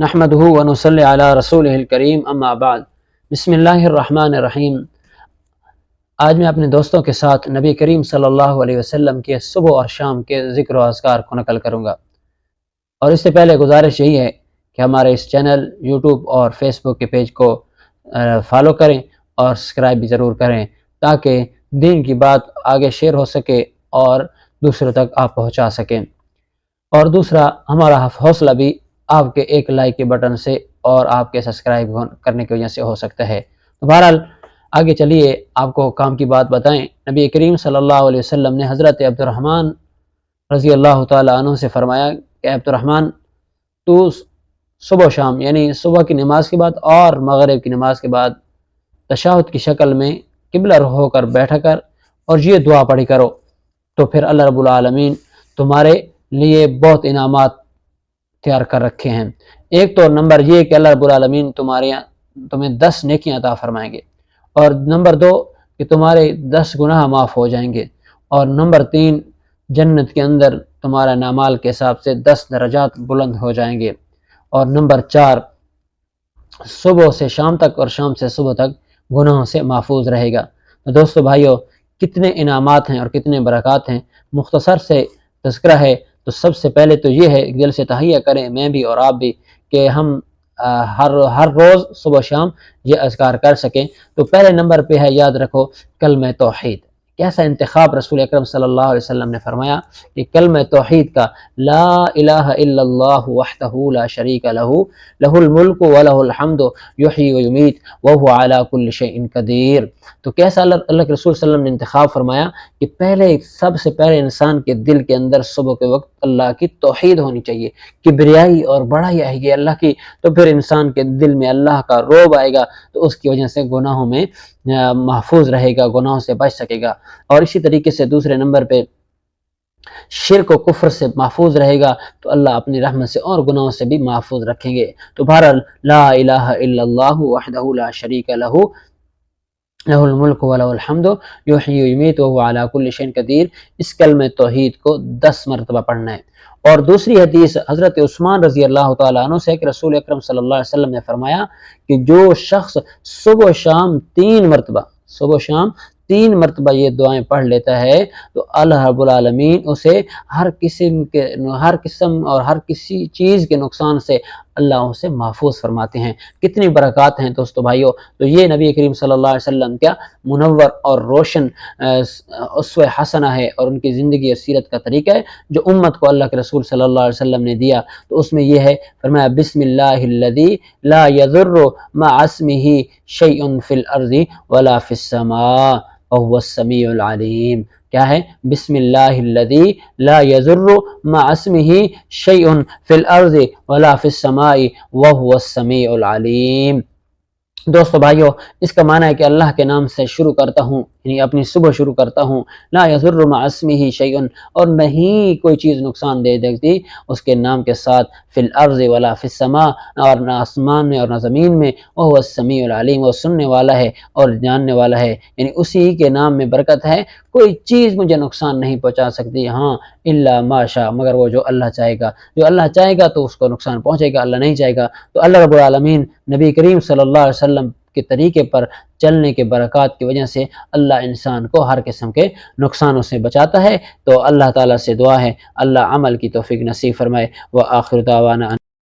نحمدہ ونصلی علی رسولہ الکریم اما بعد بسم اللہ الرحمن الرحیم۔ آج میں اپنے دوستوں کے ساتھ نبی کریم صلی اللہ علیہ وسلم کے صبح اور شام کے ذکر و اذکار کو نقل کروں گا، اور اس سے پہلے گزارش یہی ہے کہ ہمارے اس چینل یوٹیوب اور فیس بک کے پیج کو فالو کریں اور سبسکرائب بھی ضرور کریں تاکہ دین کی بات آگے شیئر ہو سکے اور دوسروں تک آپ پہنچا سکیں۔ اور دوسرا، ہمارا حوصلہ بھی آپ کے ایک لائک کے بٹن سے اور آپ کے سبسکرائب کرنے کی وجہ سے ہو سکتا ہے۔ تو بہرحال آگے چلیے، آپ کو کام کی بات بتائیں۔ نبی کریم صلی اللہ علیہ وسلم نے حضرت عبد الرحمن رضی اللہ تعالیٰ عنہ سے فرمایا کہ عبد الرحمن، تو صبح و شام یعنی صبح کی نماز کے بعد اور مغرب کی نماز کے بعد تشہد کی شکل میں قبلہ رخ ہو کر بیٹھا کر اور یہ دعا پڑھی کرو، تو پھر اللہ رب العالمین تمہارے لیے بہت انعامات تیار کر رکھے ہیں۔ ایک تو نمبر یہ کہ اللہ رب العالمین تمہیں 10 نیکیاں عطا فرمائیں گے، اور نمبر 2 کہ تمہارے 10 گناہ معاف ہو جائیں گے، اور نمبر 3 جنت کے اندر تمہارا اعمال کے حساب سے 10 درجات بلند ہو جائیں گے، اور نمبر 4 صبح سے شام تک اور شام سے صبح تک گناہوں سے محفوظ رہے گا۔ تو دوستو بھائیو، کتنے انعامات ہیں اور کتنے برکات ہیں، مختصر سے تذکرہ ہے۔ تو سب سے پہلے تو یہ ہے، دل سے تہیہ کریں میں بھی اور آپ بھی، کہ ہم ہر روز صبح شام یہ اذکار کر سکیں۔ تو پہلے نمبر پہ ہے، یاد رکھو، کلمہ توحید۔ کیسا انتخاب رسول اکرم صلی اللہ علیہ وسلم نے فرمایا کہ کلمہ توحید کا، لا الہ الا اللہ وحدہ لا شریک لہ، لہ الملک ولہ الحمد یحیی ویمیت وہو علی کل شیء قدیر۔ تو کیسا اللہ کے رسول صلی اللہ علیہ وسلم نے انتخاب فرمایا کہ سب سے پہلے انسان کے دل کے اندر صبح کے وقت اللہ کی توحید ہونی چاہیے، کبریائی اور بڑائی آئے گی اللہ کی، تو پھر انسان کے دل میں اللہ کا رعب آئے گا، تو اس کی وجہ سے گناہوں میں محفوظ رہے گا، گناہوں سے بچ سکے گا۔ اور اسی طریقے سے دوسرے نمبر پہ شرک و کفر سے محفوظ رہے گا، تو اللہ اپنی رحمت سے اور گناہوں سے بھی محفوظ رکھیں گے۔ تو بہرحال لا الہ الا اللہ وحدہ لا شریک لہ، لہ الملک ولہ الحمد یحیی ویمیت وہو علی کل شیء قدیر، اس کلمہ توحید کو 10 مرتبہ پڑھنا ہے۔ اور دوسری حدیث حضرت عثمان رضی اللہ تعالیٰ عنہ سے کہ رسول اکرم صلی اللہ علیہ وسلم نے فرمایا کہ جو شخص صبح و شام 3 مرتبہ یہ دعائیں پڑھ لیتا ہے، تو اللہ رب العالمین اسے ہر قسم اور ہر کسی چیز کے نقصان سے اللہ اسے محفوظ فرماتے ہیں۔ کتنی برکات ہیں دوستو بھائیو۔ تو یہ نبی کریم صلی اللہ علیہ وسلم کیا منور اور روشن اسوہ حسنہ ہے، اور ان کی زندگی اور سیرت کا طریقہ ہے جو امت کو اللہ کے رسول صلی اللہ علیہ وسلم نے دیا۔ تو اس میں یہ ہے، فرمایا بسم اللہ الذی لا یضر مع اسمہ شیء فی الارض ولا فی السماء وهو السمیع العلیم۔ کیا ہے؟ بسم اللہ الذی لا یضر مع اسمہ شیء فی الارض ولا فی السماء وهو السمیع العلیم۔ دوستو بھائیو، اس کا معنی ہے کہ اللہ کے نام سے شروع کرتا ہوں، یعنی اپنی صبح شروع کرتا ہوں، لا یضر مع اسمہ شیء، اور نہیں کوئی چیز نقصان دے دیتی اس کے نام کے ساتھ، فی الارض ولا فی السماء، اور نہ آسمان میں اور نہ زمین میں، وہو السمیع العلیم، وہ سننے والا ہے اور جاننے والا ہے، یعنی اسی کے نام میں برکت ہے، کوئی چیز مجھے نقصان نہیں پہنچا سکتی، ہاں الا ما شاء، مگر وہ جو اللہ چاہے گا، جو اللہ چاہے گا تو اس کو نقصان پہنچے گا، اللہ نہیں چاہے گا تو اللہ رب العالمین نبی کریم صلی اللہ علیہ وسلم کے طریقے پر چلنے کے برکات کی وجہ سے اللہ انسان کو ہر قسم کے نقصانوں سے بچاتا ہے۔ تو اللہ تعالیٰ سے دعا ہے اللہ عمل کی توفیق نصیب فرمائے۔ وآخر دعوانا